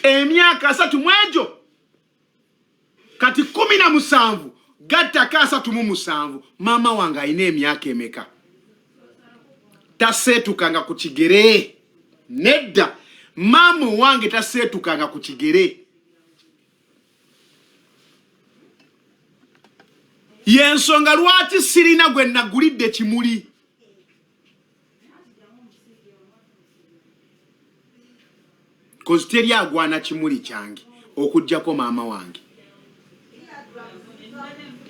emyaka 3 mwejo kati 17 gattako 37 mama wange alina emyaka emeka taseetukanga ku kigere nedda mama wange taseetukanga ku kigere yensonga lwaki sirina gwe nagulidde kimuli kozi teri agwana kimuli kyange okujjako maama wange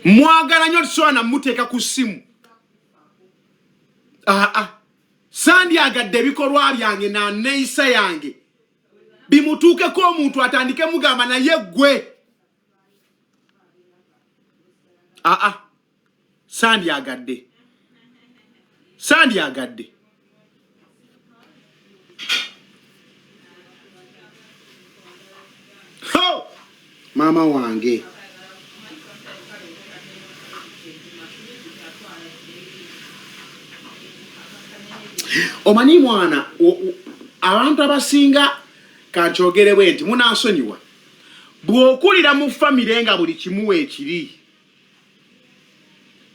mwagala nnyo tisobola muteeka ku ssimu sandyagadde ebikolwa byange na neeyisa yange bimutuukeko omuntu atandike mugamba naye ggwe sandyagadde maama wange omanyi mwana abantu abasinga kankyogere bwe nti munansonyiwa bw'okulira mu famire nga buli kimu ekiri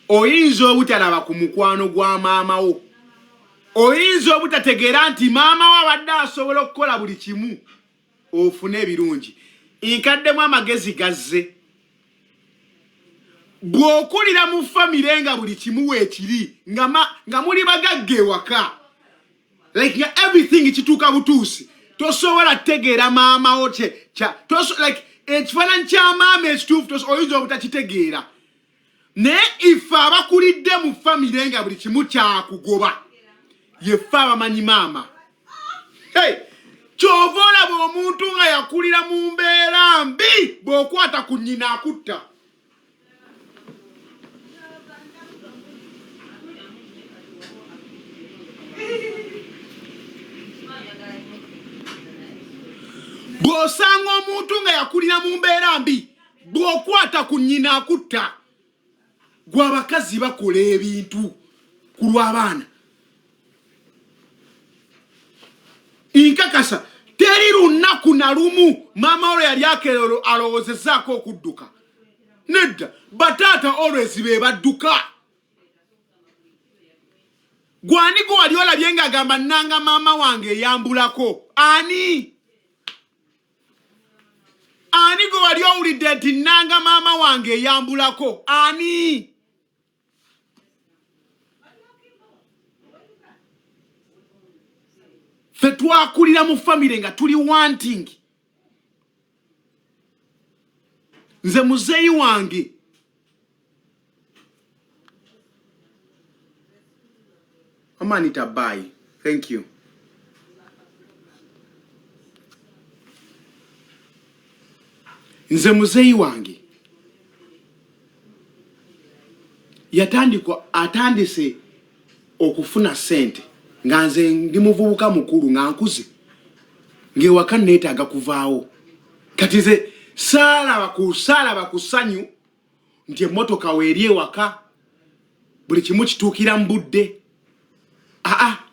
oyinza obutalaba ku mukwano gwa maama wo oyinza obutategeera nti maama wo abadde asobola okukola buli kimu ofune ebirungi nkaddemu amagezi gazze bw'okulira mu famire nga buli kimu weekiri nga muli bagagga ewaka like everything kituuka butuusi tosobola tegeera maama wo ekifaananyi kya maama ekituufu oyinza obutakitegeera naye ife abakulidde mu famire nga buli kimu kyakugoba yeffe abamanyi maama kyova olaba omuntu nga yakulira mu mbeera mbi bw'okwata ku nnyina akutta bw'osanga omuntu nga yakulira mu mbeera mbi bw'okwata ku nnyina akutta gwe abakazi bakola ebintu ku lw'abaana nkakasa teri lunaku na lumu maama olwo yali akeero alowoozezaako okudduka nedda bataata always be badduka gwani gwe wali olabye ng'agamba nanga maama wange eyambulako ani gwe wali owulidde nti nanga maama wange eyambulako ani ffe twakulira mu famire nga tuli wanting nze muzeeyi wange Amanita bye. Thank you. Nze muzeeyi wange atandise okufuna sente nga nze ndi muvubuka mukulu nga nkuze ng'ewaka neetaaga kuvaawo kati nze saalaba ku ssanyu nti emmotoka weeri ewaka buli kimu kituukira mu budde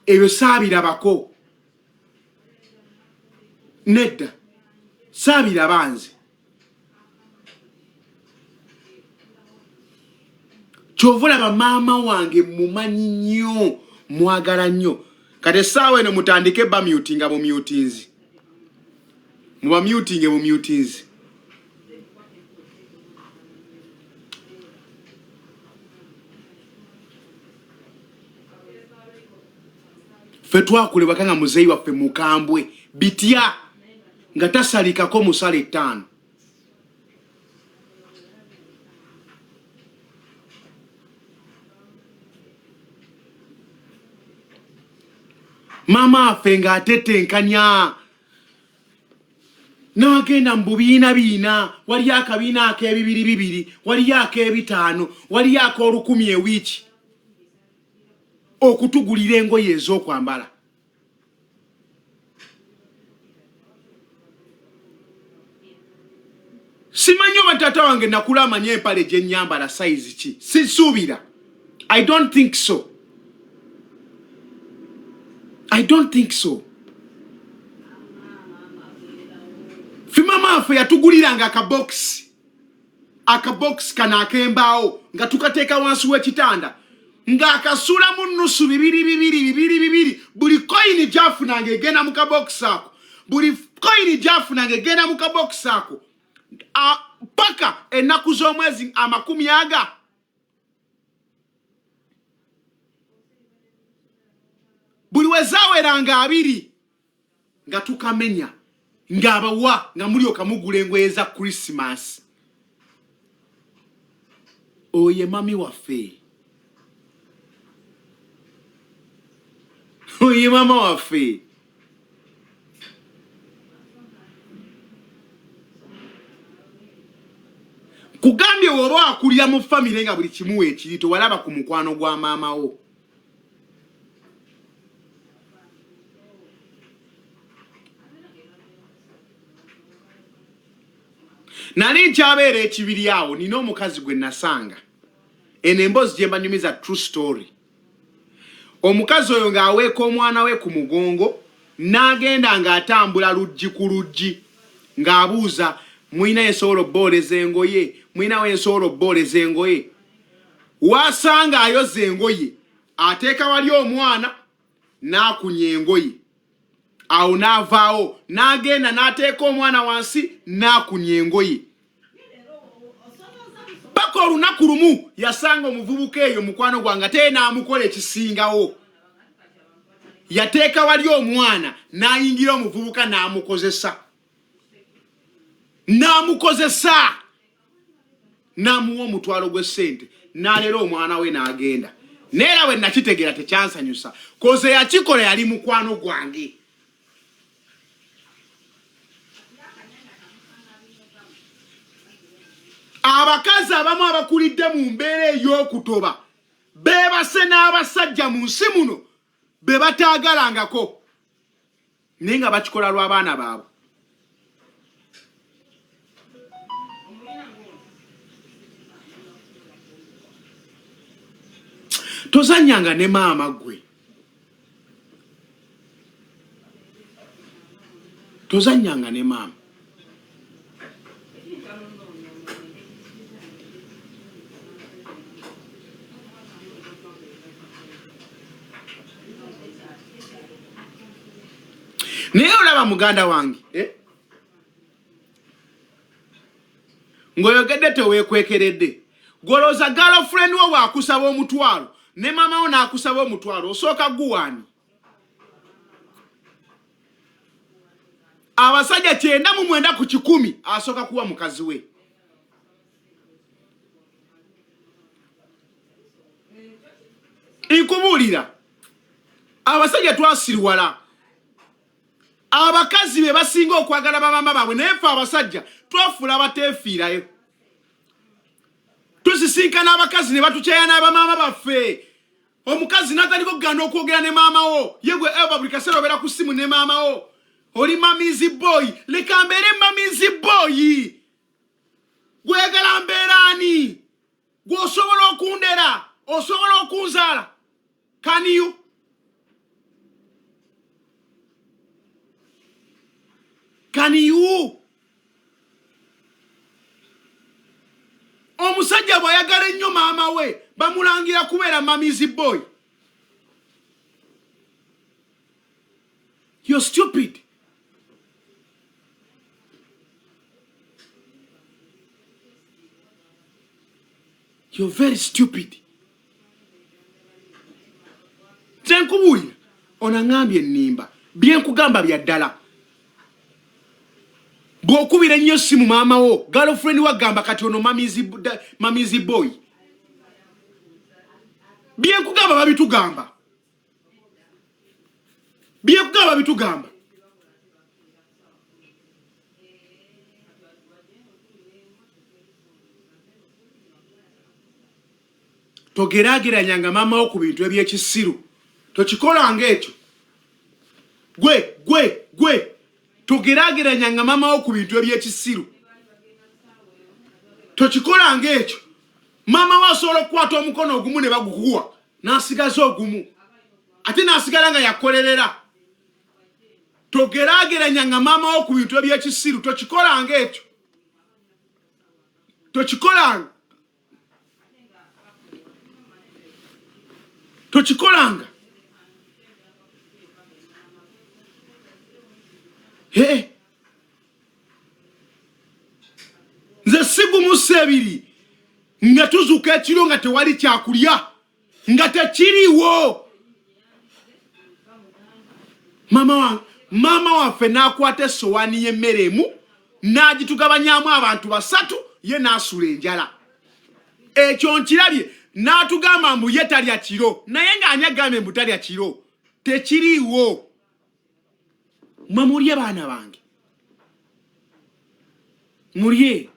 ebyo saabirabako nedda saabiraba nze kyovulaba maama wange mumanyi nnyo mwagala nnyo kati essaawa eno mutandike bamutinga mu mutinzi mubamutinge mu mutinzi ffe twakulebwaka nga muzeeyi waffe mukambwe bitya nga tasalikako musale 5 mama affe ng'atetenkanya n'agenda mu biina waliyo akabiina ak'ebibiri waliyo ak'ebitaano waliyo ak'olukumi ewiiki okutugulira engoye ez'okwambala simanyi oba taata wange nakula amanye empale gye nnyambala sayizi ki sisuubira. I don't think so. mama afe yatuguliranga akabox kana akembaawo nga tukateeka wansi w'ekitanda nga akasulamu nnusu bibiri buli koini gyafunanga egenda mu kabox ako buli koini gyafunanga egenda mu kabox ako paka ennaku z'omwezi 10 buli wezaweranga 2 nga tukamenya ng'abawa nga mulyoka mugula engoye za Christmas. Oye mami waffe. Oye mama waffe. Kugambye woba akulira mu family nga buli kimu ekiri towalaba ku mukwano gwa maama wo. Nali nkyabera ekibiri awo nina omukazi gwe nasanga. Eno emboozi gye mbanyumiza true story. Omukazi oyo ng'aweeka omwana we ku mugongo n'agenda ng'atambula luggi ku luggi ng'abuuza mwina ensobola obbooleza engoye mwina ensobola obbooleza engoye. Wasanga ayoza engoye ateeka wali omwana n'akunya engoye. Awo n'avaawo n'agenda n'ateeka omwana wansi n'akunya engoye. Paka olunaku lumu yasanga omuvubuka eyo mukwano gwange ate n'amukola ekisingawo. Yateeka wali omwana n'ayingira omuvubuka n'amukozesa n'amuwa omutwalo gw'essente n'alera omwana we n'agenda. Neera we nakitegeera tekyansanyusa koze yakikola yali mukwano gwange. Abakazi abamu abakulidde mu mbeera ey'okutoba beebase n'abasajja mu nsi muno be bataagalangako naye nga bakikola lw'abaana baabwe. Tozanyanga ne maama gwe. Tozanyanga ne maama. Naye olaba muganda wange ng'oyogedde teweekwekeredde. Golooza girlfriend wo bw'akusaba omutwalo ne maama wo n'akusaba omutwalo osooka guwaani. Abasajja 99 ku 100 asooka kuwa mukazi we. Nkubuulira abasajja twasiriwala. Abakazi be basinga okwagala bamama baabwe naye ffe abasajja twafuula abateefiirayo. Tusisinkana abakazi ne batukyaya n'abamaama baffe. Omukazi n'ataliko kugenda okwogera ne maama wo ye gwe Eva buli kaseera obeera ku ssimu ne maama wo. Oli mamizi boy. Leka mbeere mamizi boy. Gwegala mbeeraani. Gw'osobola okundera. Osobola okunzaala. Can you? Can you? Omusajja bw'ayagala ennyo maama we bamulangira kubeera mamizi boy. You're stupid. You're very stupid. Nkubuulira onangambye ennimba bye nkugamba bya ddala. Bw'okubira ennyo essimu maama wo girlfriend wagamba kati ono mamizi boy. Bye nkugamba babitugamba. Bye nkugamba bitugamba. Togeraageranyanga maama wo ku bintu eby'ekisiru. Tokikolanga ekyo. Gwe. Togeraageranyanga maama wo ku bintu eby'ekisiru. Tokikolanga ekyo. Maama wo asobola okukwata omukono ogumu ne bagukuwa n'asigaza ogumu. Ate n'asigala nga yakolerera. togerageranya nga maama wo ku bintu ebyekisiru tokikolanga ekyo tokikolanga nze sigumusa ebiri nga tuzuka ekiro nga tewali kyakulya nga tekiriwo mama waffe n'akwata essowaani y'emmere emu n'agitugabanyamu abantu 3 ye n'asula enjala ekyo nkirabye n'atugamba mbu ye talya kiro naye ng'anyagambe mbu talya kiro tekiriwo mwe mulye baana bange mulye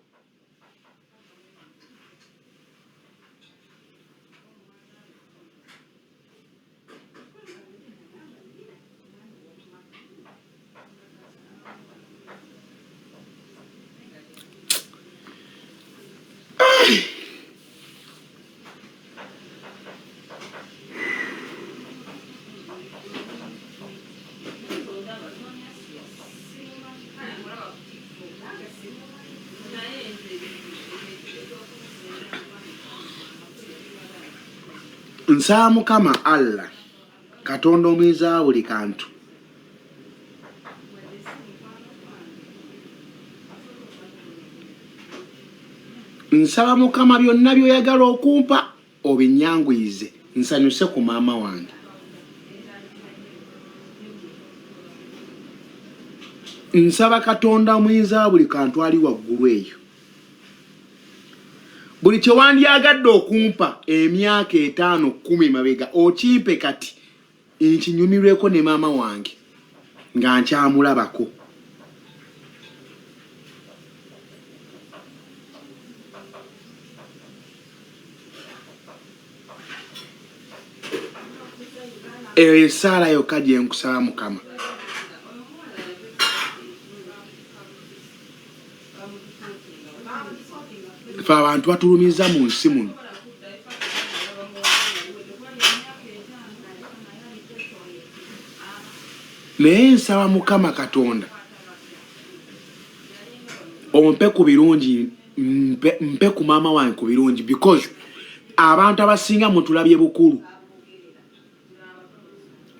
nsaba Mukama Allah Katonda omuyinza buli kantu nsaba Mukama byonna byoyagala okumpa obinyangwize nsanyuse ku maama wange nsaba Katonda omuyinza buli kantu ali waggulu eyo buli kye wandyagadde okumpa emyaka 5-10 mabega okimpe kati nkinyumirweko ne maama wange nga nkyamulabako eyo esaala yokka gye nkusaba Mukama fa abantu batulumiza mu nsi muno naye nsaba Mukama Katonda ompe ku birungi mpe ku maama wange ku birungi because abantu abasinga mutulabye bukulu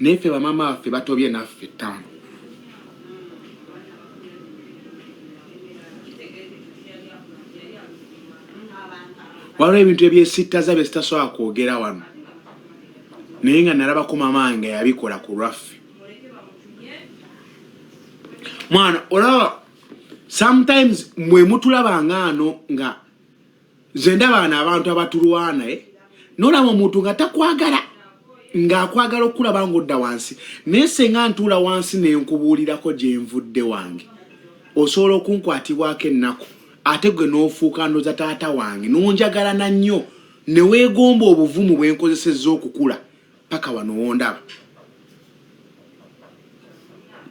nefe bamama baffe batobye naffe 5 waliwo ebintu ebyesittaza bye sitasobola kwogera wano naye nga nalabako maama wange yabikola ku lwaffe mwana olaba sometimes mwe mutulabanga ano nga nze ndaba abantu abatulwana nolaba omuntu nga takwagala ng'akwagala okulaba ng'odda wansi naye senga ntuula wansi nenkubuulirako gye nvudde wange osobola okunkwatibwako ennaku ate gwe n'ofuuka ndoza taata wange n'onjagalana nnyo ne weegomba obuvumu bwe nkozesezza okukula paka wano wondaba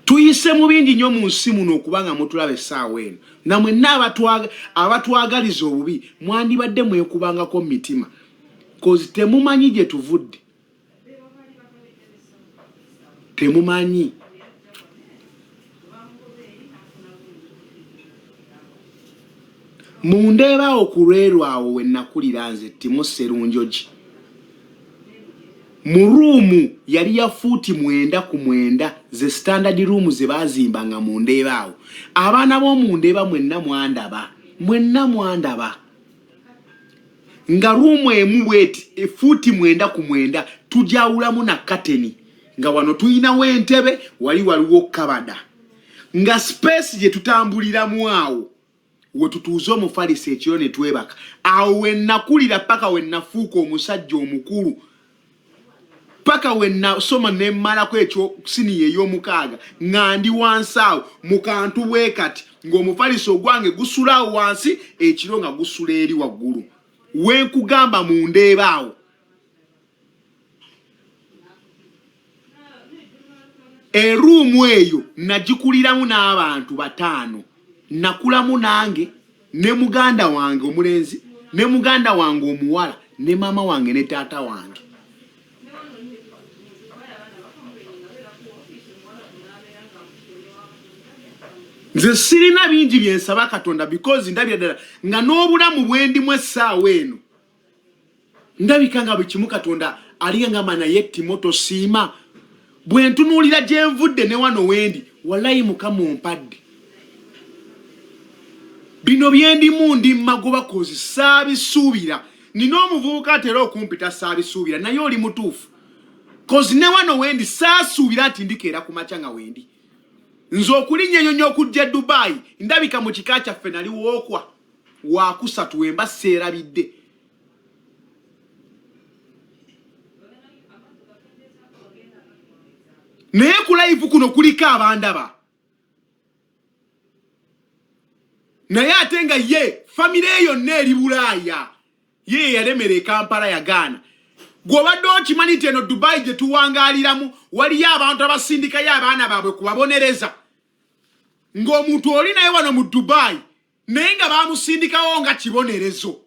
tuyise mu bingi nnyo mu nsi muno okubanga mutulaba essaawa eno na mwenna abatwagaliza obubi mwandibadde mwekubangako mu mitima kozi temumanyi gye tuvudde temumanyi mundeeba okulwerwawo wennakulira nze Timo Sserunjogi mu ruumu yali ya fuuti 9 ku 9 ze standard room ze bazimbanga mundeebaawo abaana b'omundeeba mwenna mwandaba nga ruumu emu bweti fuuti 9 ku 9 tujawulamu na kateni nga wano tuyinawo entebe waliwo kabada nga space gye tutambuliramu awo we tutuuze omufalisi ekiro ne twebaka awo wennakulira paka wennafuuka omusajja omukulu paka wennasoma nemmalako ekyo siniya ey'omukaaga nga ndi wansi awo mu kantu bwe kati ng'omufalisi ogwange gusulaawo wansi ekiro nga gusula eri waggulu wenkugamba mundeebaawo eruumu eyo nagikuliramu n'abantu 5 nakulamu nange ne muganda wange omulenzi ne muganda wange omuwala ne mama wange ne taata wange nze sirina bingi byensaba Katonda because ndabira ddala nga n'obulamu bwendimu essaawa eno ndabika nga buli kimu Katonda aliyangamba naye Timoto siima bwe ntunuulira gye nvudde ne wano wendi wallahi Mukama ompadde bino byendimu ndi magoba kozi saabisuubira nina omuvubuka atera okumpita saabisuubira naye oli mutuufu kozi ne wano wendi saasuubira nti ndikeera ku makya nga wendi nze okulinnya ennyonyi okujja Dubai ndabika mu kika kyaffe nali wookwa waakusatu wemba seerabidde naye ku live kuno kuliko abandaba naye ate nga ye famire yonna eri Bulaaya ye yalemera e Kampala yagaana gw'obadde okimanyi nti eno Dubai gye tuwangaaliramu waliyo abantu abasindikayo abaana baabwe kubabonereza ng'omuntu oli naye wano mu Dubai naye nga baamusindikawo nga kibonerezo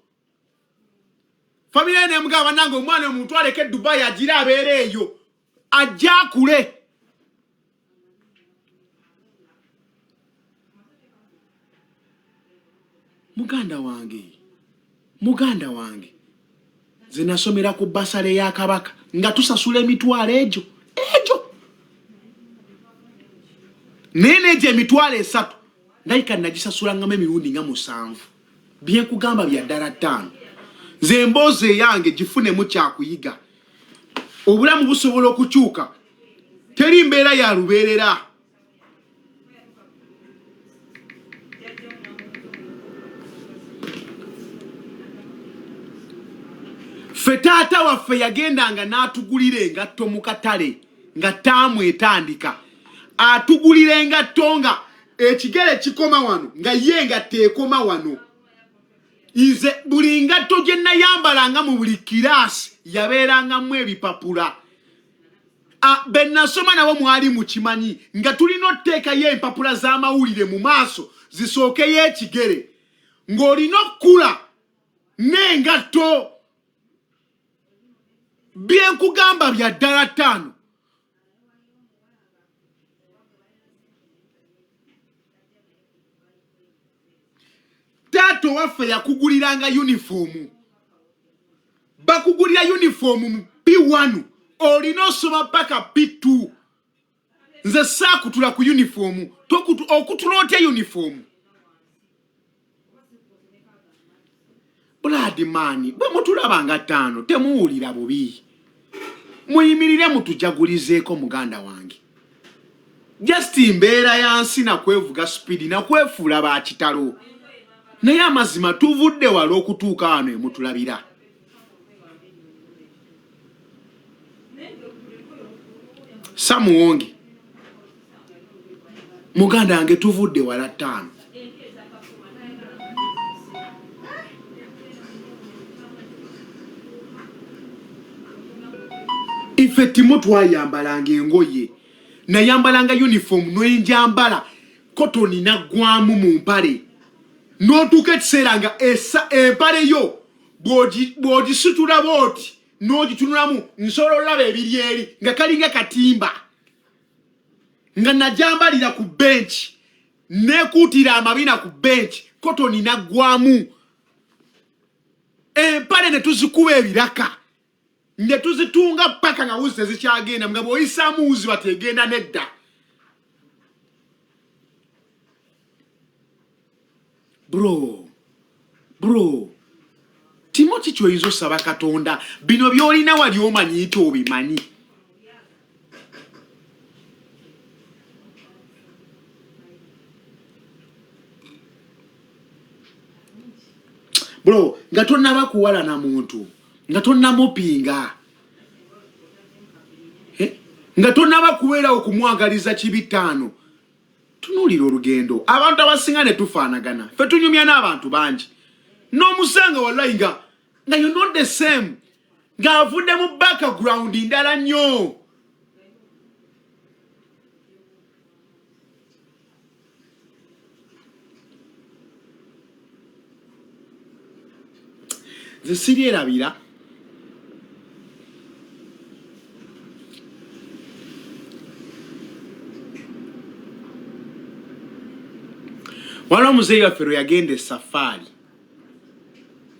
famire n'emugamba nange omwana omuntu aleke Dubai agira abeere eyo ajja akule muganda wange ze nasomera ku basale ya Kabaka nga tusasula emitwalo egyo nene gye emitwalo 3 ndayika nagisasula ngame emirundi nga 7 bye kugamba bya ddala 5 ze mboze yange gifune mu kyakuyiga obulamu busobola okukyuka teri mbeera ya lubeerera ffe taata waffe yagendanga n'atugulira engatto mu katale nga taamu etandika atugulira engatto nga ekigere kikoma wano nga ye engatto ekoma wano ize buli ngatto gye nayambalanga mu buli kiraasi yabeerangamu ebipapula be nasoma nabo mwali mukimanyi nga tulina otteekayo empapula z'amawulire mu maaso zisookeyo ekigere ng'olina okkula n'engatto byenkugamba bya ddala 5 tato waffe yakuguliranga uniformu bakugulira uniformu mu P1 olina osoma paka P2 nze saakutula ku uniformu okutula otya uniformu Bloodman bwe mutulabanga 5 temuwulira bubi muyimirire mutujagulizeeko muganda wange just mbeera yansi na kwevuga speed na kwefuula ba kitalo naye amazima tuvudde wala okutuuka wano emutulabira Samuwonge muganda wange tuvudde wala 5 ife Timoto twayambalanga engoye nayambalanga uniform n'enjambala kotoni naggwamu mu mpale n'otuuka ekiseera nga empale yo bw'ogisitula booti n'ogitunulamu nsobola olaba ebiri eri nga kalinga katimba nga najambalira ku benchi nekuutira amabina ku benchi kotoni naggwamu empale ne tuzikuba ebiraka ne tuzitunga paka nga wuzi tezikyagenda nga bw'oyisaamu wuzi bategenda nedda bro Timoti kyoyinza osaba Katonda bino byolina wali omanyite obimanyi bro nga tonnaba kuwala na muntu nga tonnamupinga nga tonnaba kubeera okumwagaliza kibi 5 tunuulira olugendo abantu abasinga ne tufaanagana ffe tunyumya n'abantu bangi n'omusanga wallahi nga you're not the same ng'avudde mu background ndala nnyo nze siryerabira waliwo muzeeyi waffe lwe yagenda esafaari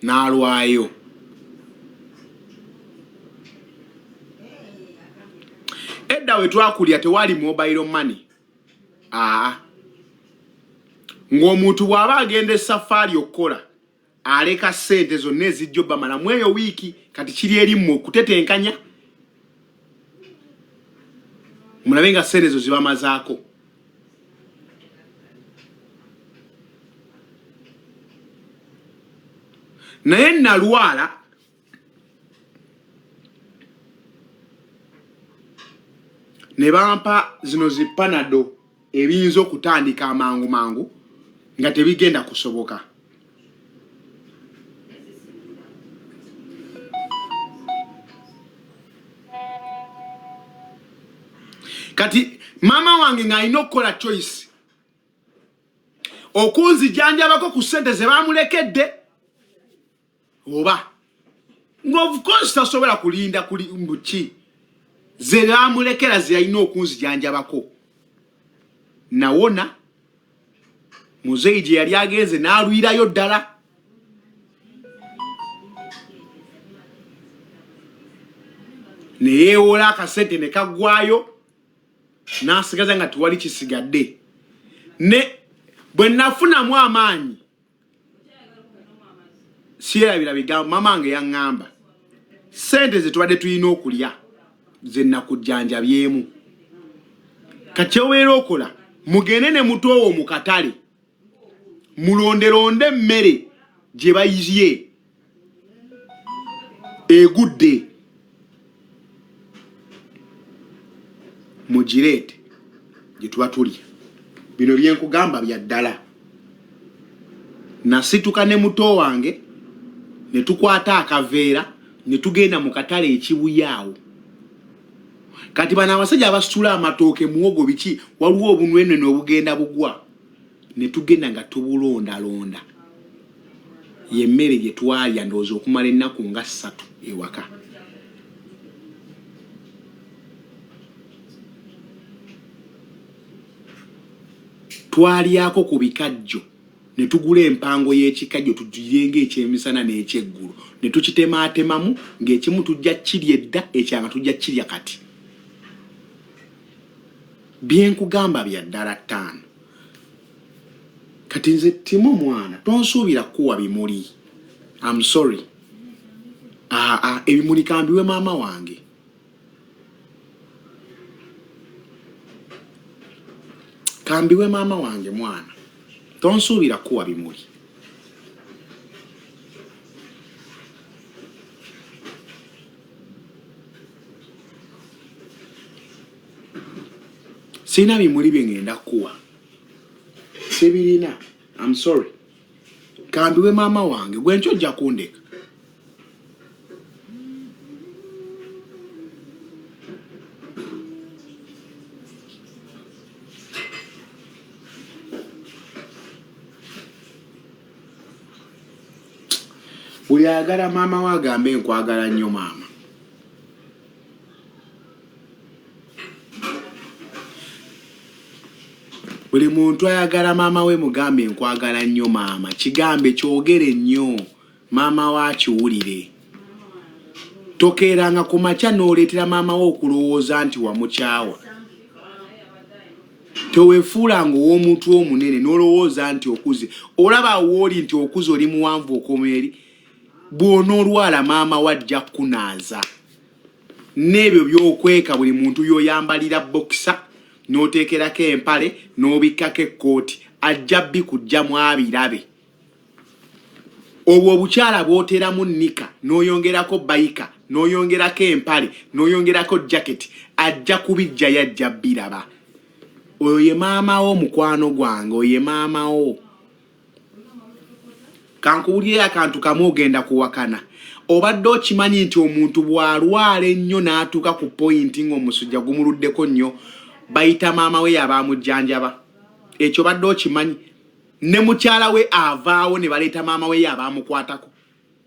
n'alwayo. Edda we twakulya tewali mobile money. Ng'omuntu bw'aba agenda esafaari okukola aleka ssente zonna ezijja bamala mu eyo wiiki kati kiri erimu okutetenkanya mulabe nga ssente ezo zibamazaako. Naye nalwala ne bampa zino zipanado ebiyinza okutandika amangu mangu nga tebigenda kusoboka. Kati mama wange ng'alina okukola choice okunzijanjabako ku ssente ze bamulekedde oba of course tasobola kulinda kuli mbuki ze bamulekera ze alina okunzijanjabako. Nawona muzeeyi gye yali agenze n'alwirayo ddala. Ne yeewola akasente ne kaggwayo n'asigaza nga tewali kisigadde. Ne bwe nafunamu amaanyi siyerabira bigambo mama wange yaŋŋamba ssente ze tubadde tulina okulya ze nakujjanjabyemu. Kati obeera okola mugende ne mutoowo mu katale mulonderonde emmere gye bayizye egudde mugireete gye tuba tulya. Bino byenkugamba bya ddala. Nasituka ne muto wange ne tukwata akaveera ne tugenda mu katale ekibuyaawo. Kati bana abasajja abasitula amatooke muwogo biki waliwo obunwene n'obugenda bugwa ne tugenda nga tubulondalonda. Yemmere gye twalya ndowooza okumala ennaku nga 3 ewaka. Twalyako ku bikajjo ne tugula empango y'ekikajjo tugirenga ekyemisana n'ekyeggulu ne tukitematemamu ng'ekimu tujja kirya edda ekyanga tujja kirya kati. Byenkugamba bya ddala 5. Kati nze Timo mwana tonsuubira kuwa bimuli. I'm sorry. Ebimuli kambiwe maama wange. Kambiwe maama wange mwana. Tonsuubira kuwa bimuli. Sina bimuli bye ngenda kuwa. Sibirina. I'm sorry. Kambiwe maama wange gwe nchojja kundeka. Buli ayagala maama we agambe nkwagala nnyo maama. Buli muntu ayagala maama we mugambe nkwagala nnyo maama. Kigambe kyogere nnyo maama we akiwulire. Tokeeranga ku makya n'oleetera maama we okulowooza nti wamukyawa. Teweefuulanga ow'omuntu omunene n'olowooza nti okuze. Olaba wooli nti okuze oli muwanvu okomeri. Bw'onoolwala maama wajja kunaaza. N'ebyo by'okweka buli muntu by'oyambalira bokisa n'oteekerako empale n'obikkako ekkooti ajja bikujjamu abirabe. Obwo obukyala bw'oteramu nnika n'oyongerako bayika n'oyongerako empale n'oyongerako jaketi ajja kubijja yajja biraba. Oyo ye maama wo mukwano gwange, oyo ye maama wo. Kankubulire akantu kamu ogenda kuwakana. Obadde okimanyi nti omuntu bw'alwala ennyo n'atuuka ku pointi ng'omusujja gumuluddeko nnyo bayita maama we yabaamujjanjaba. Ekyo badde okimanyi. Ne mukyala we avaawo ne baleeta maama we yabaamukwatako.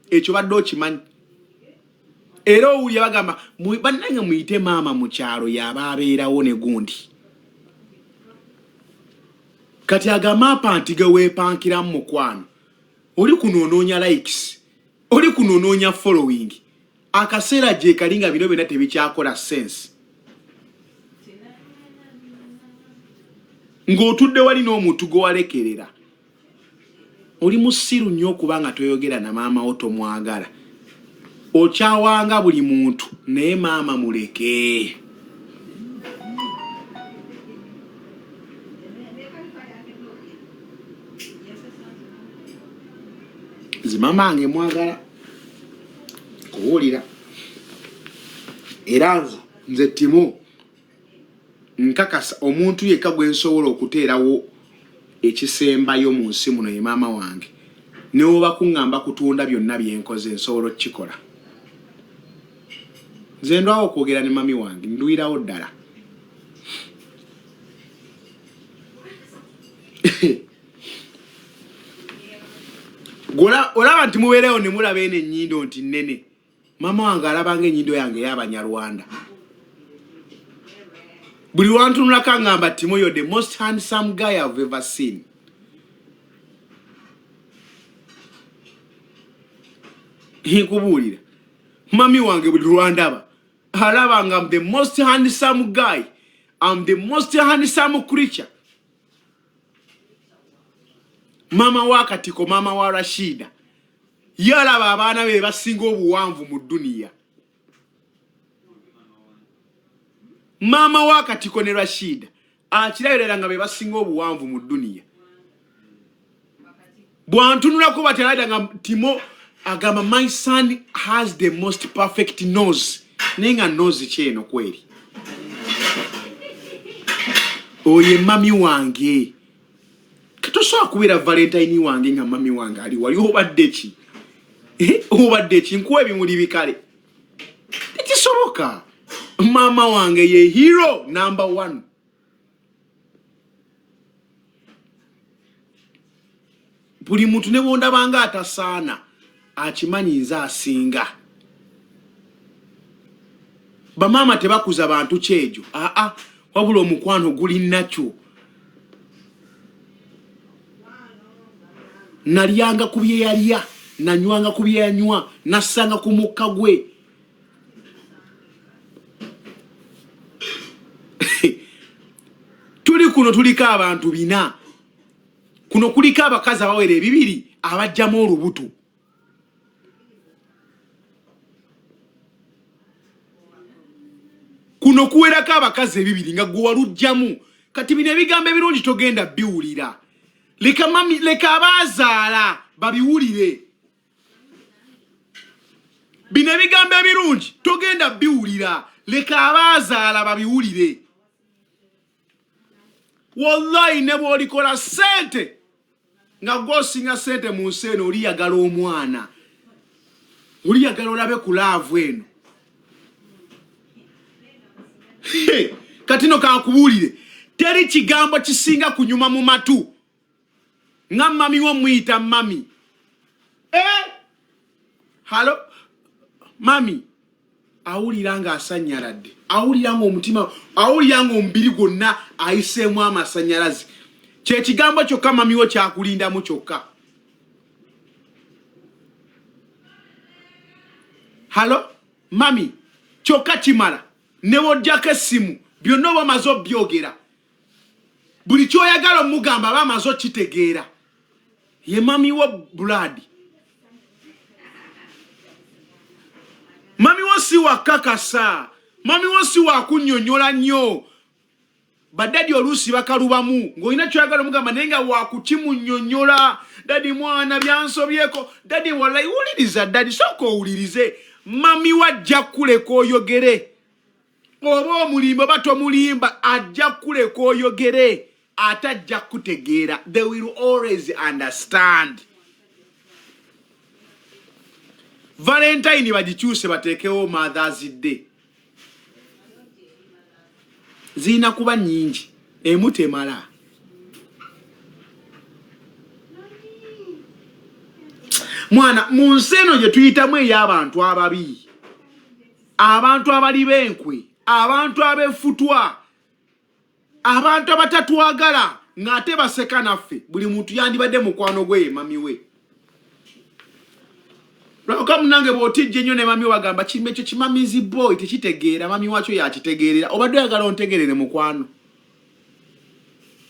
Ekyo badde okimanyi. Era owulya bagamba bannange muyite maama mu kyalo yaba abeerawo ne gundi. kati agamba nti ge weepankira mu mukwano oli kunoonya likes oli kunoonya following akaseera je kalinga bino byonna tebikyakola sense ng'otudde wali n'omuntu gwe walekerera oli musiru nnyo kubanga toyogera na maama wo tomwagala okyawanga buli muntu naye maama muleke zimama ange mwagala kuwulira era nze Timo nkakasa omuntu yekka gwe nsobola okuteerawo ekisembayo mu nsi muno ye maama wange newo bakuŋŋamba kutunda byonna byenkoze nsobola okukikola nze ndwawo okwogera ne mami wange nduwirawo ddala olaba nti mubeerewo ne mulaba eno ennyindo nti nnene maama wange alabanga ennyindo yange y'Abanyarwanda buli lwantunulako aŋŋamba Timo you're the most handsome guy I've ever seen nkubuulira mami wange buli lwandaba alabanga I'm the most handsome guy I'm the most handsome creature mama wa Katiko mama wa Rashida yalaba abaana be basinga obuwanvu mu duniya mama wa Katiko ne Rashida akirayirira nga be basinga obuwanvu mu duniya bwantunulako batyalada nga Timo agamba my son has the most perfect nose nenga nose kyeno kweri oye mami wange katosobola kubeera Valentine wange nga mami wange ali wali obadde ki obadde ki nkuwa ebimuli bikale tekisoboka mama wange ye hero number 1 buli muntu ne bondabanga atasaana akimanyi nze asinga bamama tebakuza bantu kyejo wabula omukwano guli nakyo nalyanga ku bye yalya nanywanga ku bye yanywa nassanga ku mukka gwe tuli kuno tuliko abantu 4 kuno kuliko abakazi abawera 2 abajjamu olubuto kuno kuwerako abakazi 2 nga gwe walujjamu kati bino ebigambo ebirungi togenda biwulira leka abazaala babiwulire bino ebigambo ebirungi togenda biwulira leka abazaala babiwulire wallahi ne bw'olikola sente nga gwosinga sente mu nsi eno oliyagala omwana oliyagala olabe ku laavu eno katino kankubuulire teri kigambo kisinga kunyuma mu matu nga mami wo muyita mami halo mami awulira nga asanyaladde awulira nga omutima awulira nga omubiri gwonna ayiseemu amasanyalazi kyekigambo kyokka mami wo kyakulindamu kyokka halo mami kyokka kimala ne wojjako essimu byonna oba amaze obyogera buli kyoyagala omugamba aba amaze okitegeera ye mami wo blood mami wo si wakakasa mami wo si wakunnyonnyola nnyo badadi oluusi bakalubamu ng'olina kyoyagala omugamba naye nga wakukimunnyonnyola dadi mwana byansobyeko dadi wallahi wuliriza dadi sooka owulirize mami wajja kuleka oyogere oba omulimba oba tomulimba ajja kuleka oyogere ate ajja kutegeera they will always understand Valentine bagikyuse bateekewo Mother's Day zina kuba nnyingi emu temala mwana mu nsi eno gye tuyitamu ey'abantu ababi abantu abali b'enkwe abantu ab'effutwa abantu abatatwagala ng'ate baseka naffe buli muntu yandibadde mukwano gwe ye mami we. Lwaka munange bw'otijja ennyo ne mami wagamba kimbe ekyo kimamizi boy tekitegeera mami wakyo yakitegeerera obadde oyagala ontegeerere mukwano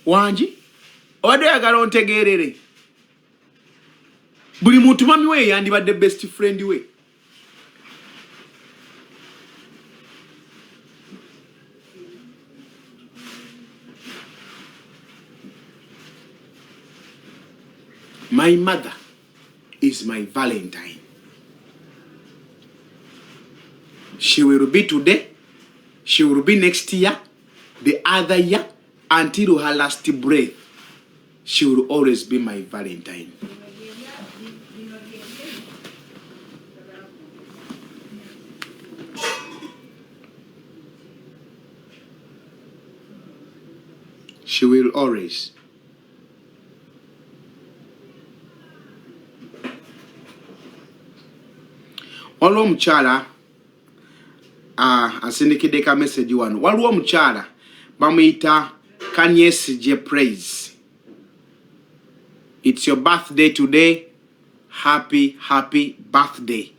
wangi obadde oyagala ontegeerere buli muntu mami we yandibadde best friend we. My mother is my Valentine. She will be today, she will be next year, the other year, until her last breath. She will always be my Valentine. She will always. Waliwo omukyala asindikidde ka message wano. Waliwo omukyala bamuyita Kanyesi J Praise. It's your birthday today. Happy birthday.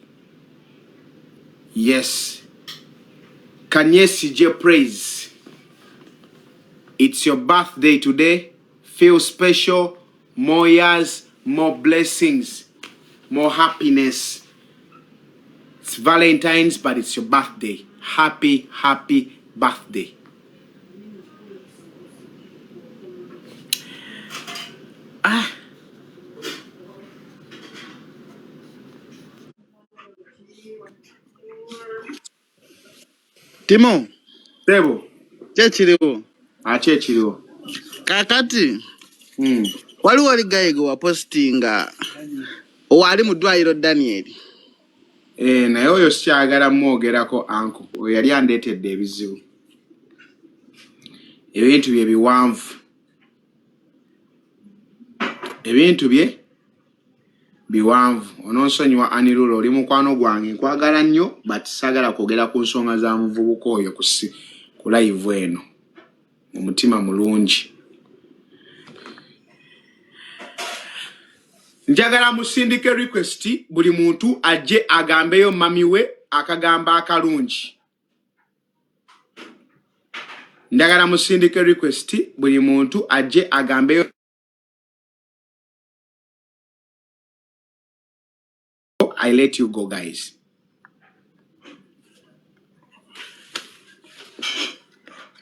Yes. Kanyesi J Praise. It's your birthday today. Feel special. More years, more blessings, more happiness. It's Valentine's, but it's your birthday. Happy birthday. Timo. Sebo. Chechiriwo. Chechiriwo. Kakati. Waliwo ligaigo wa postinga. Wali mu ddwaliro Daniel. Naye oyo sikyagala mwogerako anko. Oyo yali andeetedde ebizibu. Ebintu bye biwanvu. Ebintu bye biwanvu. Ononsonyiwa Anirulo oli mukwano gwange nkwagala nnyo but sagala kwogera ku nsonga za muvubuka oyo ku live eno. Omutima mulungi. Njagala musindike request buli muntu ajje agambeyo mami we akagamba akalungi. Njagala musindike request buli muntu ajje agambeyo. I let you go, guys.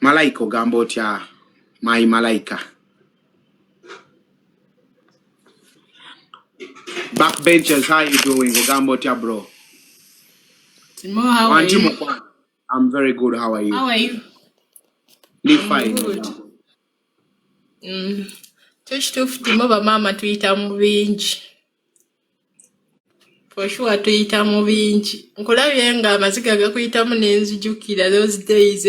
Malaika ogambo otya my Malaika. Backbenchers, how you doing? Ogambo otya bro. Timo, how are you? I'm very good. How are you? How are you? Live fine. Good. Tukituufu Timo bamama tuyita mu bingi. For sure tuyita mu bingi. Nkulabye nga amaziga gakuyitamu n'enzijukira those days,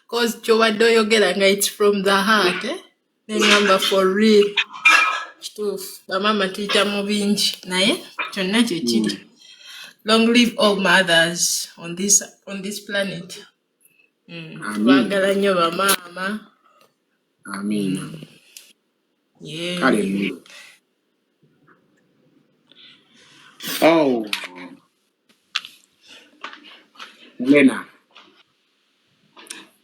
cause kyobadde oyogera nga it's from the heart, Nengamba for real. Kituufu bamama tuyita mu bingi naye kyonna kye kiri. Long live all mothers on this planet. Twagala nnyo bamama. Amen. Yeah. Hallelujah. Oh. Lena.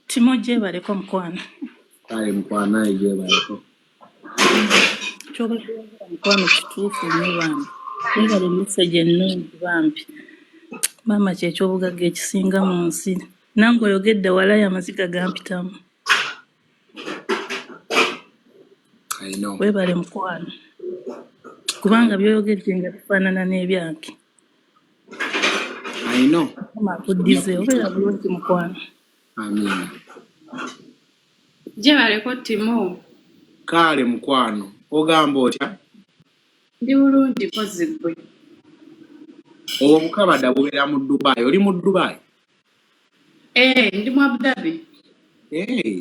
Timo jebaleko mukwano. Kale mukwana jebaleko. Kyobadde mukwano kituufu nnyo bambi. Yebale message ennungi bambi. Maama ky'ekyobugagga ekisinga mu nsi. Nange oyogedde walayo amaziga gampitamu. I know. Webale mukwano. Kubanga byoyogedde nga bifaanana n'ebyange. I know. Akuddize obeera bulungi mukwano. Amen. Jebaleko Timo. Kale mukwano. Ogamba otya? Ndi bulungi kozi gwe. Obukabada bubeera mu Dubai. Oli mu Dubai? Ndi mu Abu Dhabi.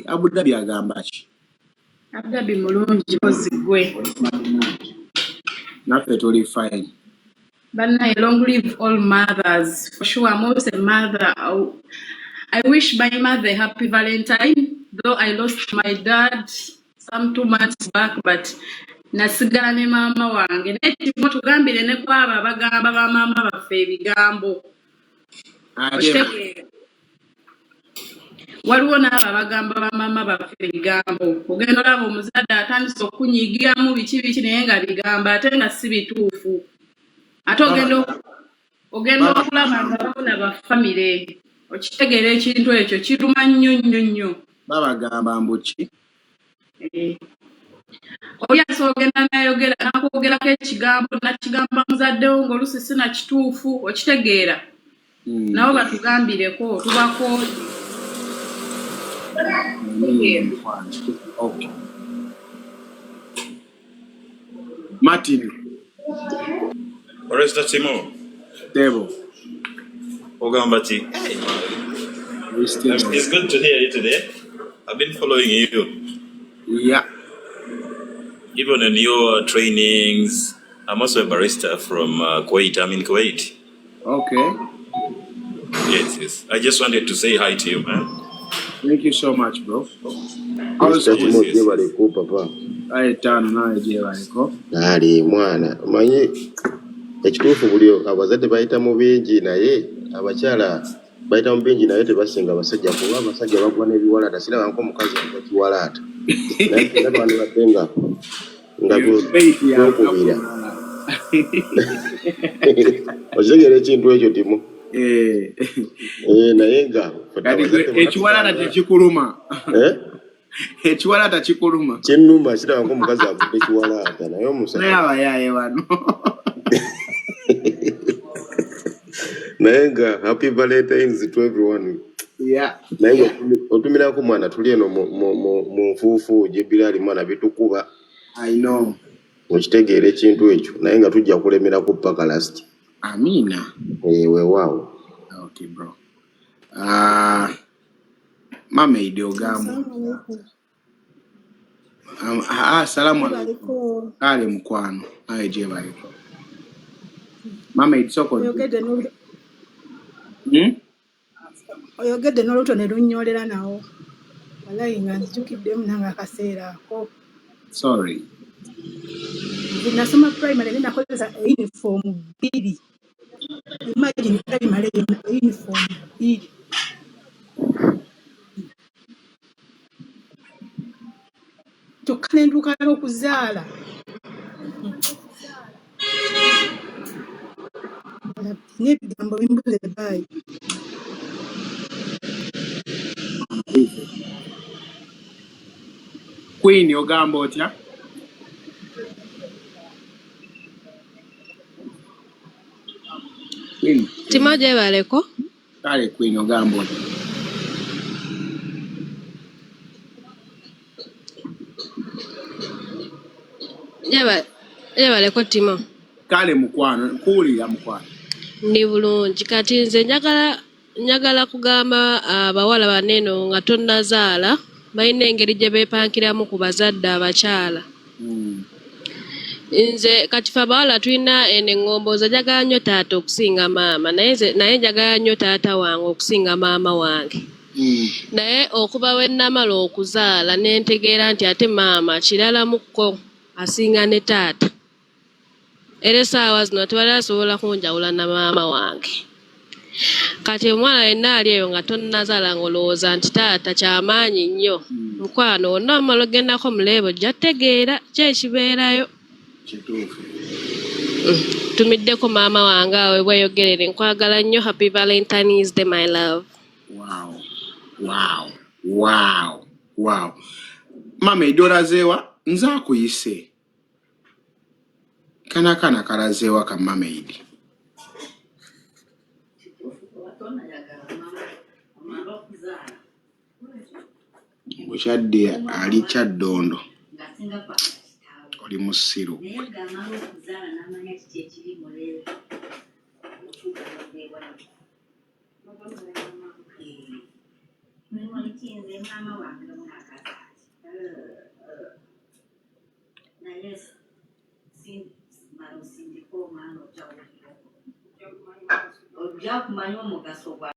Abu Dhabi agamba ki? Abu Dhabi mulungi kozi gwe. Naffe tuli fine. Bannaye, long live all mothers. For sure, I'm also a mother. I wish my mother a happy Valentine, though I lost my dad some 2 months back, but nasigala ne maama wange. Naye Timo tugambire ne kwabo abagamba ba maama baffe ebigambo. Okitegeera. Waliwo n'abo abagamba ba maama baffe ebigambo. Ogenda olaba omuzadde atandise okunyigiramu biki naye nga bigamba ate nga si bituufu. Ate ogenda okulaba nga babona ba famire. Okitegeera ekintu ekyo kiruma nnyo. Babagamba mbuki. Oya sogenda nakwogerako ekigambo nakigamba muzaddewo ng'oluusi sina kituufu okitegeera. Nabo batugambireko tubako. Okay. Martin. Barrister Timo. Debo. Ogambati. It's good to hear you today. I've been following you. Yeah. Even in your trainings. I'm also a barrister from Kuwait. I'm in Kuwait. Okay. Yes. I just wanted to say hi to you, man. Thank you so much, bro. Ali mwana manye ekituufu buli abazadde bayita mu bingi naye abakyala bayita mu bingi naye tebasinga abasajja kuba abasajja bagwa n'ebiwalaata siraba nko omukazi agwa kiwalaata naye abantu batenga nga gwokubira okitegeera ekintu ekyo Timo naye nga ekiwalaata tekikuluma ekiwalaata kikuluma kinnuma kiraba nko omukazi agudde kiwalaata naye omusajja abayaaye wano naye nga happy Valentine's to everyone. Yeah. Naye otumirako mwana tuli eno mu nfuufu Bilali mwana bitukuba. I know. Okitegeera ekintu ekyo naye nga tujja kulemerako paka last. Amina. Weewaawo. Okay bro. Mama idiogambo. Salamu alaikum. Ale mkwano. Aye je baliko. Mama idsoko. Oyogedde n'oluto ne lunnyolera nawo. Walayi nga nzijjukiddemu nange akaseera ako. Sorry. Nasoma primary ne nakozesa uniform 2. Imagine primary uniform 2. Kyokka ne ntuuka n'okuzaala. N'ebigambo bimbuze baayi. Queen ogamba otya? Queen. Timo gyebaleko. Kale Queen ogamba otya? Gyebaleko Timo. Kale mukwano, kuwulira mukwano. Ndi bulungi kati nze njagala kugamba abawala baneno nga tonnazaala balina engeri gye beepankiramu ku bazadde abakyala. Nze kati fe abawala tulina eŋŋombooza njagala nnyo taata okusinga maama naye njagala nnyo taata wange okusinga maama wange. Naye okuba we nnamala okuzaala ne ntegeera nti ate maama kirala mukko asinga ne taata. Era essaawa zino tewali asobola kunjawula na maama wange. Kati omwana yenna ali eyo nga tonnazaala ng'olowooza nti taata kyamaanyi nnyo. Mukwano wonna omala ogendako muleebo ojja tegeera ki ekibeerayo. Tumiddeko maama wange awe bweyogerere nkwagala nnyo. Happy Valentine's Day my love. Wow. Mama idolazeewa nze akuyise. Kana kalazeewa ka mama idi. Mukyadde ali kyaddondo. Oli musiru.